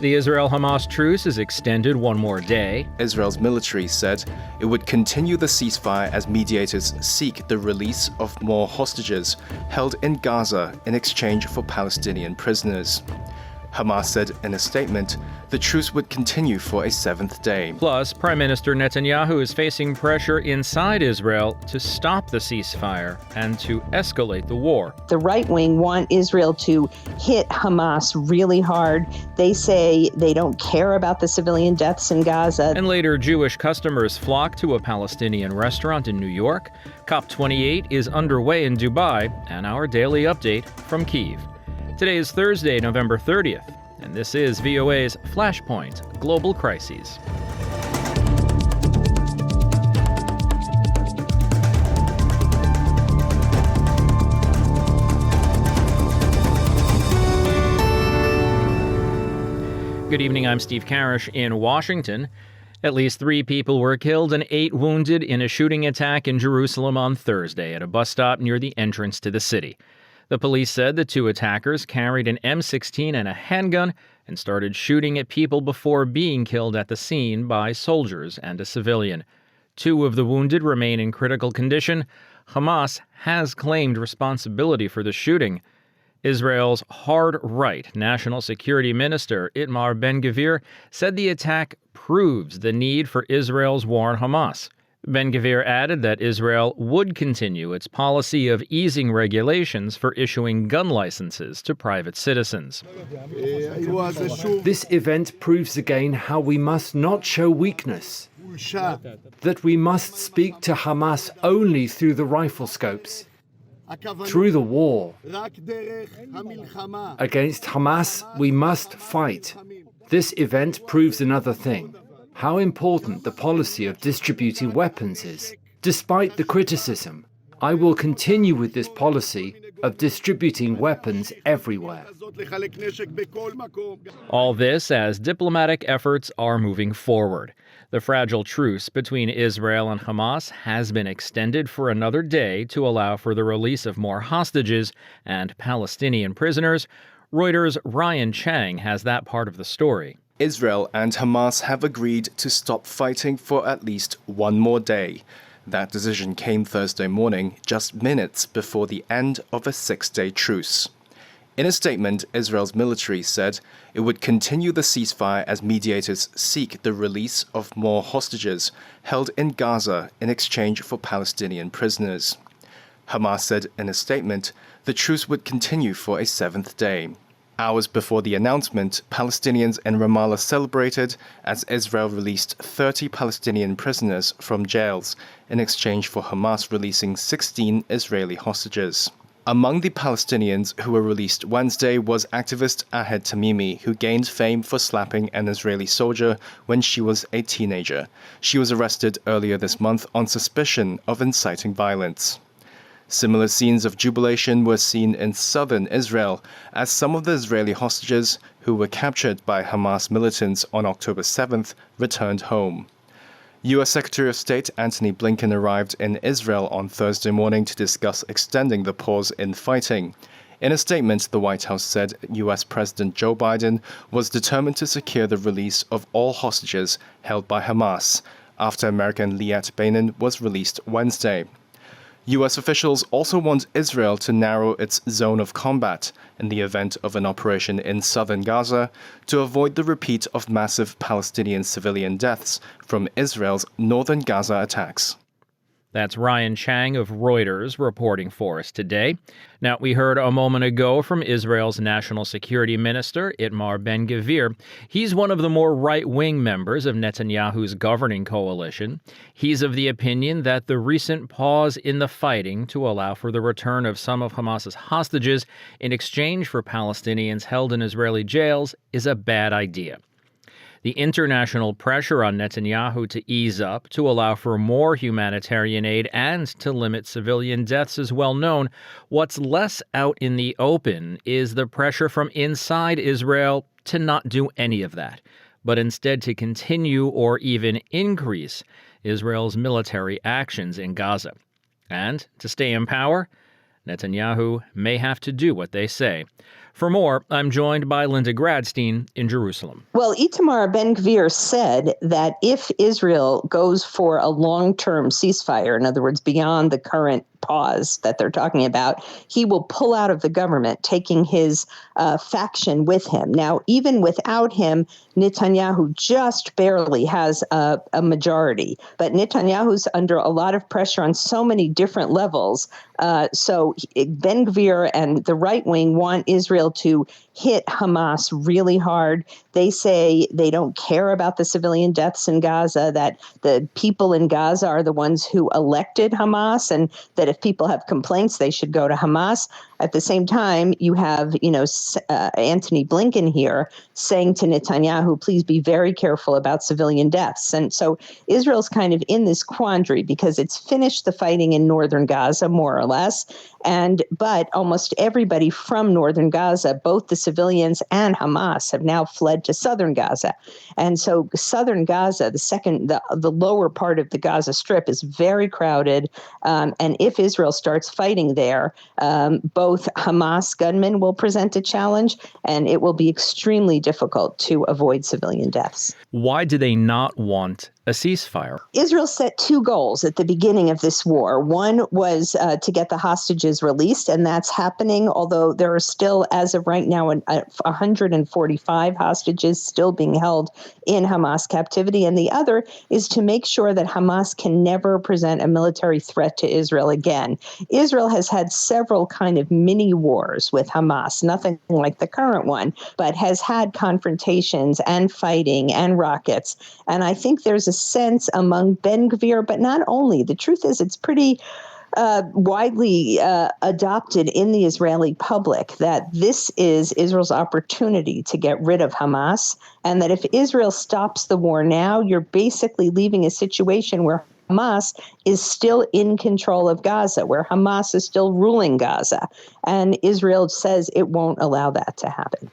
The Israel-Hamas truce is extended one more day. Israel's military said it would continue the ceasefire as mediators seek the release of more hostages held in Gaza in exchange for Palestinian prisoners. Hamas said in a statement the truce would continue for a seventh day. Plus, Prime Minister Netanyahu is facing pressure inside Israel to stop the ceasefire and to escalate the war. The right wing want Israel to hit Hamas really hard. They say they don't care about the civilian deaths in Gaza. And later, Jewish customers flock to a Palestinian restaurant in New York. COP28 is underway in Dubai, and our daily update from Kyiv. Today is Thursday, November 30th, and this is VOA's Flashpoint Global Crises. Good evening, I'm Steve Karish in Washington. At least 3 people were killed and 8 wounded in a shooting attack in Jerusalem on Thursday at a bus stop near the entrance to the city. The police said the 2 attackers carried an M16 and a handgun and started shooting at people before being killed at the scene by soldiers and a civilian. 2 of the wounded remain in critical condition. Hamas has claimed responsibility for the shooting. Israel's hard-right National Security Minister Itamar Ben-Gvir said the attack proves the need for Israel's war on Hamas. Ben-Gvir added that Israel would continue its policy of easing regulations for issuing gun licenses to private citizens. This event proves again how we must not show weakness, that we must speak to Hamas only through the rifle scopes. Through the war against Hamas, we must fight. This event proves another thing. How important the policy of distributing weapons is. Despite the criticism, I will continue with this policy of distributing weapons everywhere. All this as diplomatic efforts are moving forward. The fragile truce between Israel and Hamas has been extended for another day to allow for the release of more hostages and Palestinian prisoners. Reuters' Ryan Chang has that part of the story. Israel and Hamas have agreed to stop fighting for at least one more day. That decision came Thursday morning, just minutes before the end of a 6-day truce. In a statement, Israel's military said it would continue the ceasefire as mediators seek the release of more hostages held in Gaza in exchange for Palestinian prisoners. Hamas said in a statement the truce would continue for a 7th day. Hours before the announcement, Palestinians in Ramallah celebrated as Israel released 30 Palestinian prisoners from jails in exchange for Hamas releasing 16 Israeli hostages. Among the Palestinians who were released Wednesday was activist Ahed Tamimi, who gained fame for slapping an Israeli soldier when she was a teenager. She was arrested earlier this month on suspicion of inciting violence. Similar scenes of jubilation were seen in southern Israel as some of the Israeli hostages who were captured by Hamas militants on October 7th returned home. U.S. Secretary of State Antony Blinken arrived in Israel on Thursday morning to discuss extending the pause in fighting. In a statement, the White House said U.S. President Joe Biden was determined to secure the release of all hostages held by Hamas after American Liat Beinin was released Wednesday. U.S. officials also want Israel to narrow its zone of combat in the event of an operation in southern Gaza to avoid the repeat of massive Palestinian civilian deaths from Israel's northern Gaza attacks. That's Ryan Chang of Reuters reporting for us today. Now, we heard a moment ago from Israel's National Security Minister, Itamar Ben-Gvir. He's one of the more right-wing members of Netanyahu's governing coalition. He's of the opinion that the recent pause in the fighting to allow for the return of some of Hamas's hostages in exchange for Palestinians held in Israeli jails is a bad idea. The international pressure on Netanyahu to ease up, to allow for more humanitarian aid, and to limit civilian deaths is well known. What's less out in the open is the pressure from inside Israel to not do any of that, but instead to continue or even increase Israel's military actions in Gaza. And to stay in power, Netanyahu may have to do what they say. For more, I'm joined by Linda Gradstein in Jerusalem. Well, Itamar Ben-Gvir said that if Israel goes for a long-term ceasefire, in other words, beyond the current pause that they're talking about, he will pull out of the government, taking his faction with him. Now, even without him, Netanyahu just barely has a majority. But Netanyahu's under a lot of pressure on so many different levels. So Ben-Gvir and the right wing want Israel to hit Hamas really hard. They say they don't care about the civilian deaths in Gaza, that the people in Gaza are the ones who elected Hamas, and that if people have complaints, they should go to Hamas. At the same time, you have, Antony Blinken here saying to Netanyahu, please be very careful about civilian deaths. And so Israel's kind of in this quandary because it's finished the fighting in northern Gaza, more or less. But almost everybody from northern Gaza, both the civilians and Hamas, have now fled to southern Gaza. And so southern Gaza, the lower part of the Gaza Strip, is very crowded. And if Israel starts fighting there, both Hamas gunmen will present a challenge, and it will be extremely difficult to avoid civilian deaths. Why do they not want a ceasefire? Israel set two goals at the beginning of this war. One was to get the hostages released, and that's happening, although there are still, as of right now, 145 hostages still being held in Hamas captivity. And the other is to make sure that Hamas can never present a military threat to Israel again. Israel has had several kind of mini wars with Hamas, nothing like the current one, but has had confrontations and fighting and rockets. And I think there's a sense among Ben-Gvir, but not only. The truth is, it's pretty widely adopted in the Israeli public that this is Israel's opportunity to get rid of Hamas, and that if Israel stops the war now, you're basically leaving a situation where Hamas is still in control of Gaza, where Hamas is still ruling Gaza. And Israel says it won't allow that to happen.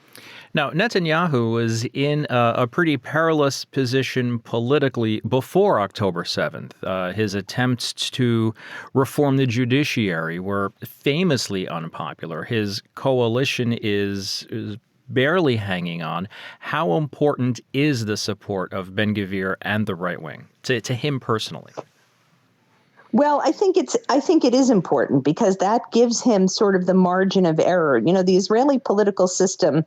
Now, Netanyahu was in a pretty perilous position politically before October 7th. His attempts to reform the judiciary were famously unpopular. His coalition is barely hanging on. How important is the support of Ben-Gvir and the right wing to him personally? Well, I think it is important because that gives him sort of the margin of error. You know, the Israeli political system,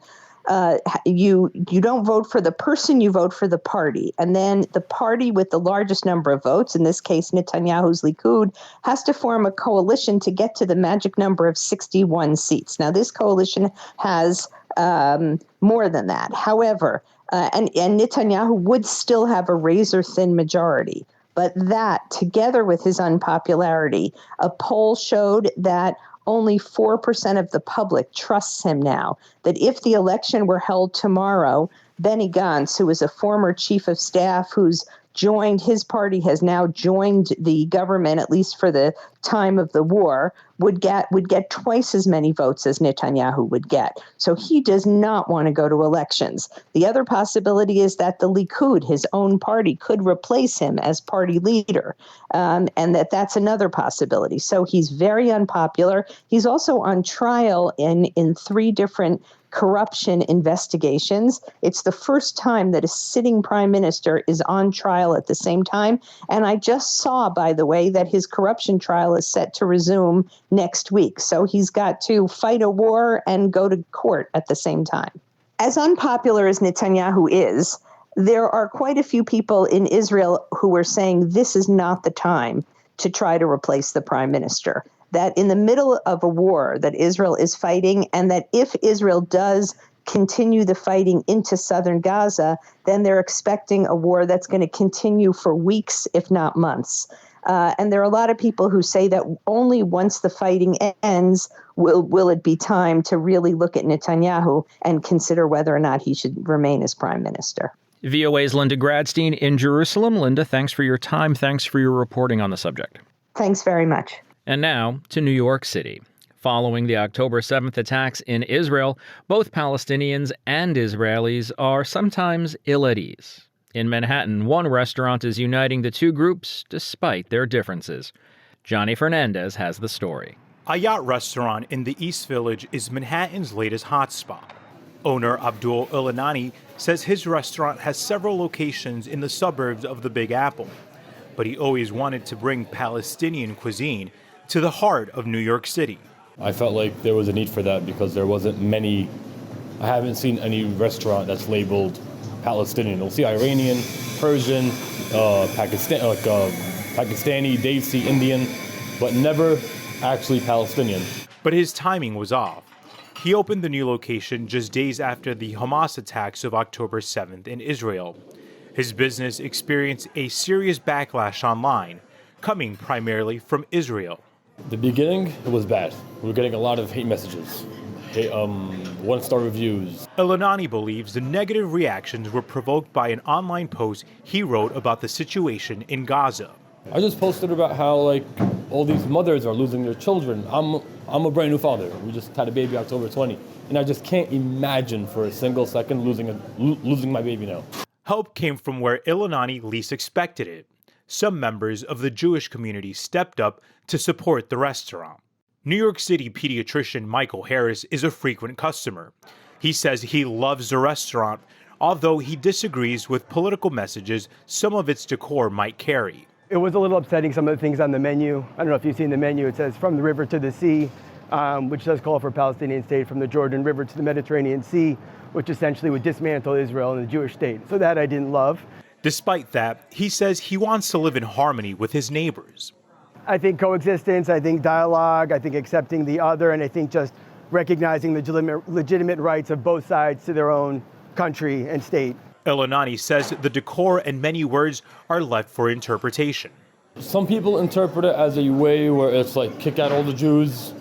you don't vote for the person, you vote for the party. And then the party with the largest number of votes, in this case Netanyahu's Likud, has to form a coalition to get to the magic number of 61 seats. Now, this coalition has more than that. However, and Netanyahu would still have a razor-thin majority. But that, together with his unpopularity, a poll showed that only 4% of the public trusts him now, that if the election were held tomorrow, Benny Gantz, who is a former chief of staff who's joined, his party has now joined the government, at least for the time of the war, would get twice as many votes as Netanyahu would get. So he does not want to go to elections. The other possibility is that the Likud, his own party, could replace him as party leader, and that's another possibility. So he's very unpopular. He's also on trial in three different corruption investigations. It's the first time that a sitting prime minister is on trial at the same time. And I just saw, by the way, that his corruption trial is set to resume next week. So he's got to fight a war and go to court at the same time. As unpopular as Netanyahu is, there are quite a few people in Israel who are saying this is not the time to try to replace the prime minister. That in the middle of a war that Israel is fighting, and that if Israel does continue the fighting into southern Gaza, then they're expecting a war that's going to continue for weeks, if not months. And there are a lot of people who say that only once the fighting ends will it be time to really look at Netanyahu and consider whether or not he should remain as prime minister. VOA's Linda Gradstein in Jerusalem. Linda, thanks for your time. Thanks for your reporting on the subject. Thanks very much. And now to New York City. Following the October 7th attacks in Israel, both Palestinians and Israelis are sometimes ill at ease. In Manhattan, one restaurant is uniting the two groups despite their differences. Johnny Fernandez has the story. A yacht restaurant in the East Village is Manhattan's latest hotspot. Owner Abdul Ilanani says his restaurant has several locations in the suburbs of the Big Apple, but he always wanted to bring Palestinian cuisine to the heart of New York City. I felt like there was a need for that because there wasn't many. I haven't seen any restaurant that's labeled Palestinian. You'll see Iranian, Persian, Pakistani, Desi, Indian, but never actually Palestinian. But his timing was off. He opened the new location just days after the Hamas attacks of October 7th in Israel. His business experienced a serious backlash online, coming primarily from Israel. The beginning, it was bad. We were getting a lot of hate messages, one-star reviews. Ilanani believes the negative reactions were provoked by an online post he wrote about the situation in Gaza. I just posted about how all these mothers are losing their children. I'm a brand new father. We just had a baby October 20, and I just can't imagine for a single second losing my baby now. Help came from where Ilanani least expected it. Some members of the Jewish community stepped up to support the restaurant. New York City pediatrician Michael Harris is a frequent customer. He says he loves the restaurant, although he disagrees with political messages some of its decor might carry. It was a little upsetting, some of the things on the menu. I don't know if you've seen the menu. It says from the river to the sea, which does call for a Palestinian state, from the Jordan River to the Mediterranean Sea, which essentially would dismantle Israel and the Jewish state. So that I didn't love. Despite that, he says he wants to live in harmony with his neighbors. I think coexistence, I think dialogue, I think accepting the other, and I think just recognizing the legitimate rights of both sides to their own country and state. Ilanani says the decor and many words are left for interpretation. Some people interpret it as a way where it's like kick out all the Jews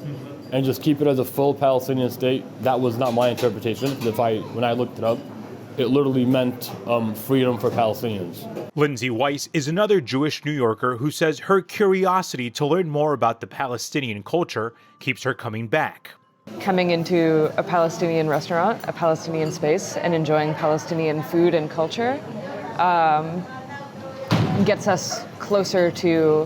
and just keep it as a full Palestinian state. That was not my interpretation. When I looked it up, it literally meant freedom for Palestinians. Lindsay Weiss is another Jewish New Yorker who says her curiosity to learn more about the Palestinian culture keeps her coming back. Coming into a Palestinian restaurant, a Palestinian space, and enjoying Palestinian food and culture gets us closer to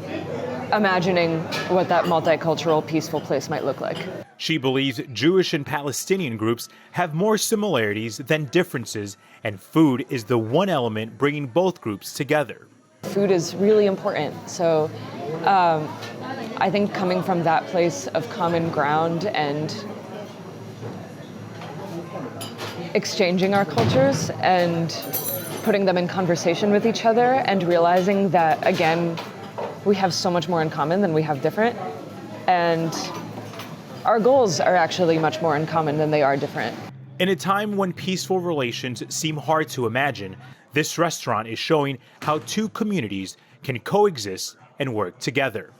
imagining what that multicultural, peaceful place might look like. She believes Jewish and Palestinian groups have more similarities than differences, and food is the one element bringing both groups together. Food is really important, so I think coming from that place of common ground and exchanging our cultures and putting them in conversation with each other and realizing that, again, we have so much more in common than we have different. And our goals are actually much more in common than they are different. In a time when peaceful relations seem hard to imagine, this restaurant is showing how two communities can coexist and work together.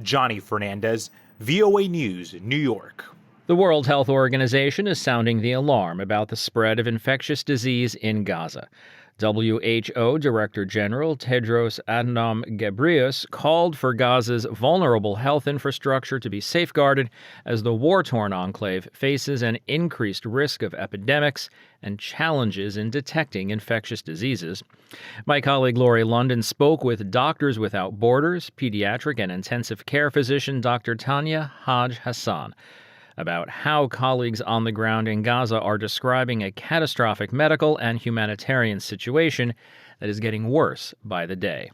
Johnny Fernandez, VOA News, New York. The World Health Organization is sounding the alarm about the spread of infectious disease in Gaza. WHO Director General Tedros Adhanom Ghebreyesus called for Gaza's vulnerable health infrastructure to be safeguarded as the war-torn enclave faces an increased risk of epidemics and challenges in detecting infectious diseases. My colleague Lori London spoke with Doctors Without Borders, pediatric and intensive care physician Dr. Tanya Haj Hassan about how colleagues on the ground in Gaza are describing a catastrophic medical and humanitarian situation that is getting worse by the day.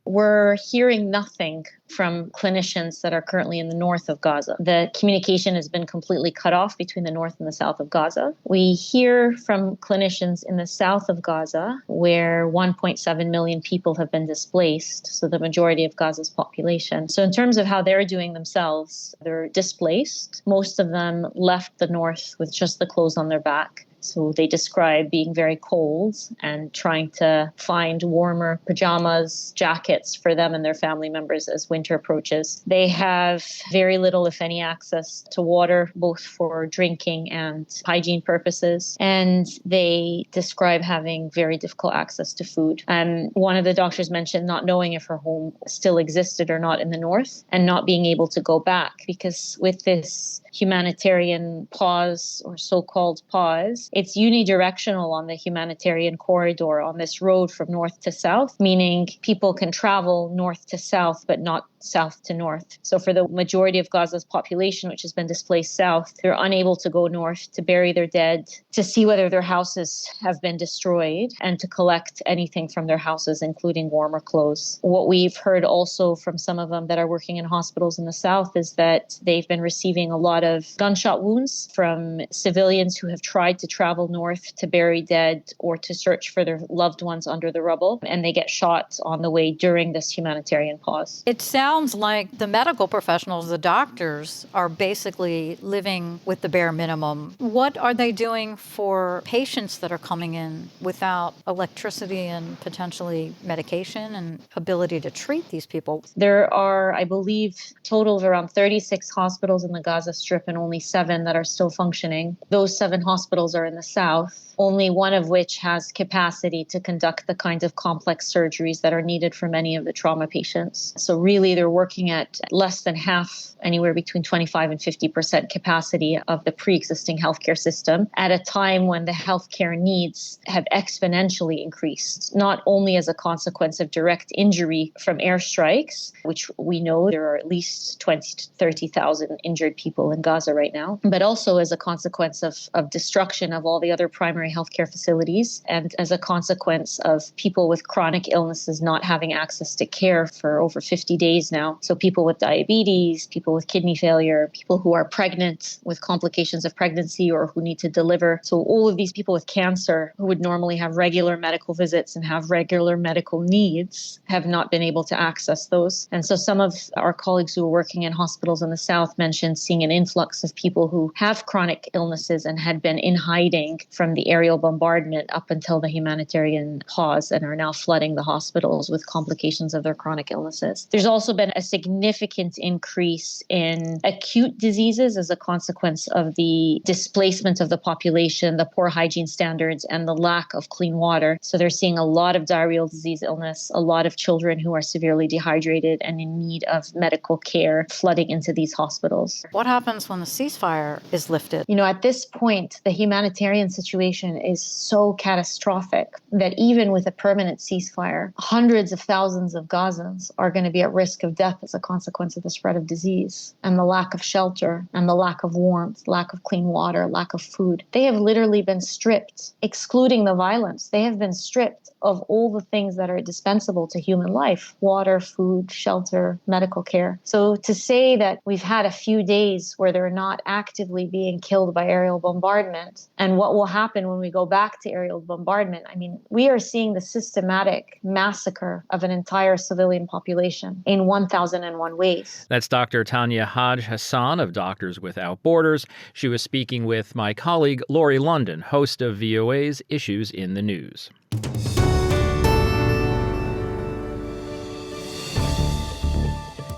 We're hearing nothing from clinicians that are currently in the north of Gaza. The communication has been completely cut off between the north and the south of Gaza. We hear from clinicians in the south of Gaza, where 1.7 million people have been displaced, so the majority of Gaza's population. So in terms of how they're doing themselves, they're displaced. Most of them left the north with just the clothes on their back. So they describe being very cold and trying to find warmer pajamas, jackets for them and their family members as winter approaches. They have very little, if any, access to water, both for drinking and hygiene purposes. And they describe having very difficult access to food. One of the doctors mentioned not knowing if her home still existed or not in the north and not being able to go back, because with this humanitarian pause or so-called pause, It's unidirectional on the humanitarian corridor on this road from north to south, meaning people can travel north to south, but not south to north. So for the majority of Gaza's population, which has been displaced south, they're unable to go north to bury their dead, to see whether their houses have been destroyed, and to collect anything from their houses, including warmer clothes. What we've heard also from some of them that are working in hospitals in the south is that they've been receiving a lot of gunshot wounds from civilians who have tried to travel north to bury dead or to search for their loved ones under the rubble, and they get shot on the way during this humanitarian pause. It sounds like the medical professionals, the doctors, are basically living with the bare minimum. What are they doing for patients that are coming in without electricity and potentially medication and ability to treat these people? There are, I believe, a total of around 36 hospitals in the Gaza Strip and only 7 that are still functioning. Those 7 hospitals are in the south, only one of which has capacity to conduct the kind of complex surgeries that are needed for many of the trauma patients. So really, they're working at less than half, anywhere between 25 and 50% capacity of the pre-existing healthcare system at a time when the healthcare needs have exponentially increased, not only as a consequence of direct injury from airstrikes, which we know there are at least 20 to 30,000 injured people in Gaza right now, but also as a consequence of destruction of all the other primary healthcare facilities, and as a consequence of people with chronic illnesses not having access to care for over 50 days now. So people with diabetes, people with kidney failure, people who are pregnant with complications of pregnancy or who need to deliver. So all of these people with cancer who would normally have regular medical visits and have regular medical needs have not been able to access those. And so some of our colleagues who are working in hospitals in the south mentioned seeing an influx of people who have chronic illnesses and had been in hiding from the aerial bombardment up until the humanitarian pause and are now flooding the hospitals with complications of their chronic illnesses. There's also been a significant increase in acute diseases as a consequence of the displacement of the population, the poor hygiene standards, and the lack of clean water. So they're seeing a lot of diarrheal disease illness, a lot of children who are severely dehydrated and in need of medical care flooding into these hospitals. What happens when the ceasefire is lifted? At this point, the humanitarian situation is so catastrophic that even with a permanent ceasefire, hundreds of thousands of Gazans are going to be at risk of death as a consequence of the spread of disease and the lack of shelter and the lack of warmth, lack of clean water, lack of food. They have literally been stripped, excluding the violence. They have been stripped of all the things that are indispensable to human life: water, food, shelter, medical care. So to say that we've had a few days where they're not actively being killed by aerial bombardment, and what will happen when we go back to aerial bombardment, we are seeing the systematic massacre of an entire civilian population in 1,001 ways. That's Dr. Tanya Haj Hassan of Doctors Without Borders. She was speaking with my colleague Laurie London, host of VOA's Issues in the News.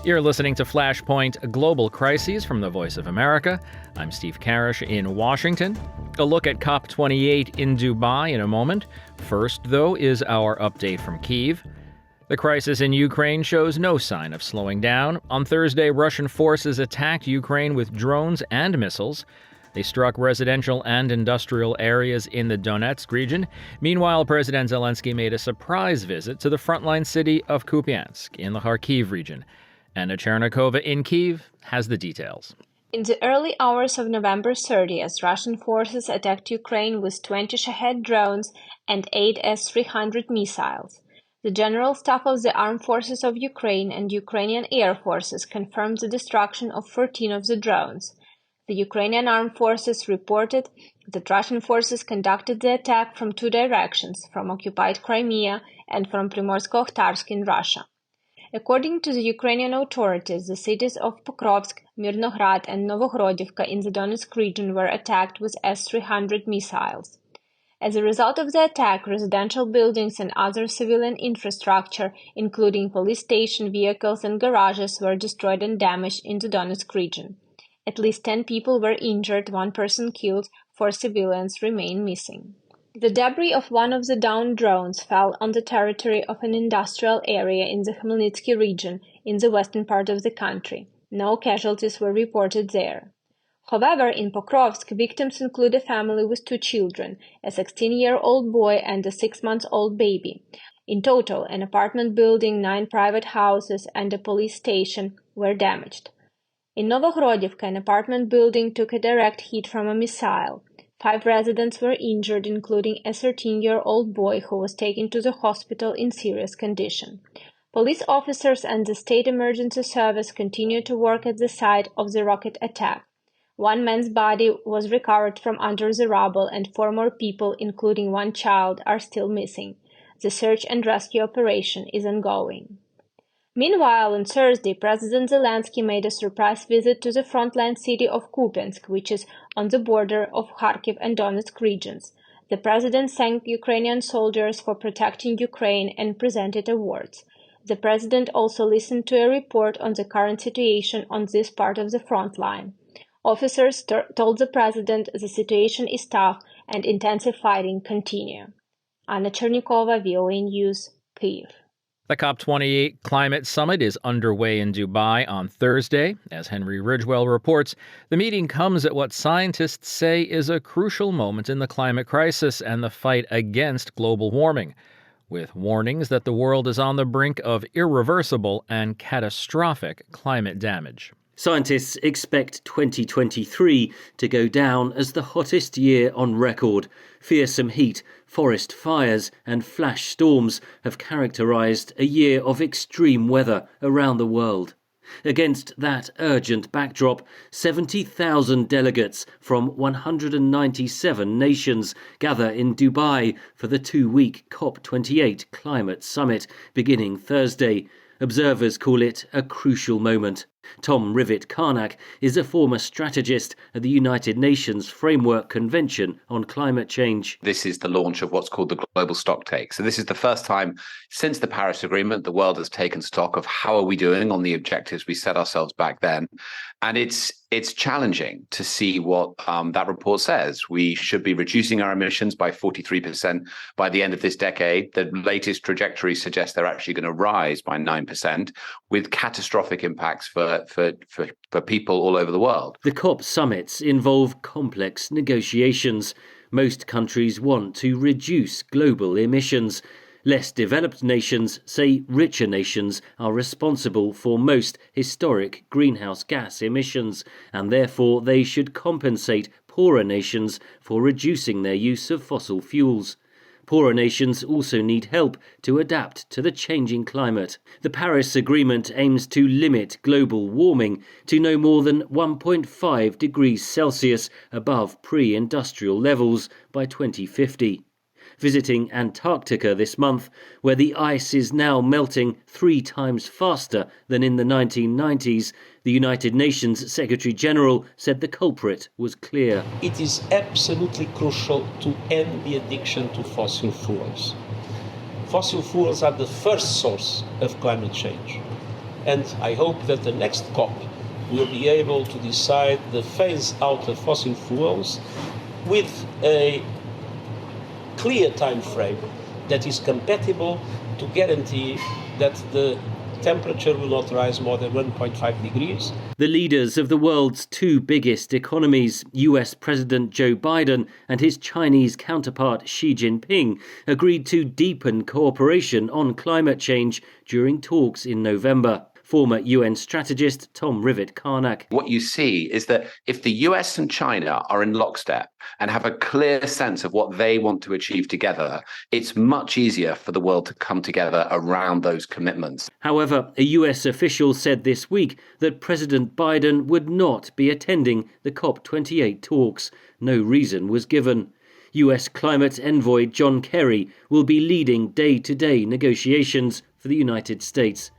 You're listening to Flashpoint Global Crises from the Voice of America. I'm Steve Karish in Washington. A look at COP28 in Dubai in a moment. First, though, is our update from Kyiv. The crisis in Ukraine shows no sign of slowing down. On Thursday, Russian forces attacked Ukraine with drones and missiles. They struck residential and industrial areas in the Donetsk region. Meanwhile, President Zelensky made a surprise visit to the frontline city of Kupiansk in the Kharkiv region. Anna Chernikova in Kyiv has the details. In the early hours of November 30th, Russian forces attacked Ukraine with 20 Shahed drones and 8 S-300 missiles. The General Staff of the Armed Forces of Ukraine and Ukrainian Air Forces confirmed the destruction of 14 of the drones. The Ukrainian Armed Forces reported that Russian forces conducted the attack from 2 directions, from occupied Crimea and from Primorsko-Akhtarsk in Russia. According to the Ukrainian authorities, the cities of Pokrovsk, Mirnograd, and Novogrodivka in the Donetsk region were attacked with S-300 missiles. As a result of the attack, residential buildings and other civilian infrastructure, including police station, vehicles, and garages, were destroyed and damaged in the Donetsk region. At least 10 people were injured, 1 person killed, 4 civilians remain missing. The debris of one of the downed drones fell on the territory of an industrial area in the Khmelnytsky region in the western part of the country. No casualties were reported there. However, in Pokrovsk, victims include a family with 2 children, a 16-year-old boy and a 6-month-old baby. In total, an apartment building, 9 private houses, and a police station were damaged. In Novokhodivka, an apartment building took a direct hit from a missile. 5 residents were injured, including a 13-year-old boy who was taken to the hospital in serious condition. Police officers and the State Emergency Service continue to work at the site of the rocket attack. 1 man's body was recovered from under the rubble, and 4 more people, including 1 child, are still missing. The search and rescue operation is ongoing. Meanwhile, on Thursday, President Zelensky made a surprise visit to the frontline city of Kupiansk, which is on the border of Kharkiv and Donetsk regions. The president thanked Ukrainian soldiers for protecting Ukraine and presented awards. The president also listened to a report on the current situation on this part of the front line. Officers told the president the situation is tough and intensive fighting continue. Anna Chernikova, VOA News, Kyiv. The COP28 climate summit is underway in Dubai on Thursday. As Henry Ridgewell reports, the meeting comes at what scientists say is a crucial moment in the climate crisis and the fight against global warming, with warnings that the world is on the brink of irreversible and catastrophic climate damage. Scientists expect 2023 to go down as the hottest year on record. Fearsome heat, forest fires and flash storms have characterised a year of extreme weather around the world. Against that urgent backdrop, 70,000 delegates from 197 nations gather in Dubai for the 2-week COP28 climate summit beginning Thursday. Observers call it a crucial moment. Tom Rivet-Carnac is a former strategist at the United Nations Framework Convention on Climate Change. This is the launch of what's called the global stocktake. So this is the first time since the Paris Agreement the world has taken stock of how are we doing on the objectives we set ourselves back then. And it's challenging to see what that report says. We should be reducing our emissions by 43% by the end of this decade. The latest trajectory suggests they're actually going to rise by 9%, with catastrophic impacts for people all over the world. The COP summits involve complex negotiations. Most countries want to reduce global emissions. Less developed nations say richer nations are responsible for most historic greenhouse gas emissions, and therefore they should compensate poorer nations for reducing their use of fossil fuels. Poorer nations also need help to adapt to the changing climate. The Paris Agreement aims to limit global warming to no more than 1.5 degrees Celsius above pre-industrial levels by 2050. Visiting Antarctica this month, where the ice is now melting 3 times faster than in the 1990s, the United Nations Secretary-General said the culprit was clear. It is absolutely crucial to end the addiction to fossil fuels. Fossil fuels are the first source of climate change. And I hope that the next COP will be able to decide the phase out of fossil fuels with a clear time frame that is compatible to guarantee that the temperature will not rise more than 1.5 degrees. The leaders of the world's 2 biggest economies, US President Joe Biden and his Chinese counterpart Xi Jinping, agreed to deepen cooperation on climate change during talks in November. Former UN strategist Tom Rivet-Carnac. What you see is that if the US and China are in lockstep and have a clear sense of what they want to achieve together, it's much easier for the world to come together around those commitments. However, a US official said this week that President Biden would not be attending the COP28 talks. No reason was given. US climate envoy John Kerry will be leading day-to-day negotiations for the United States.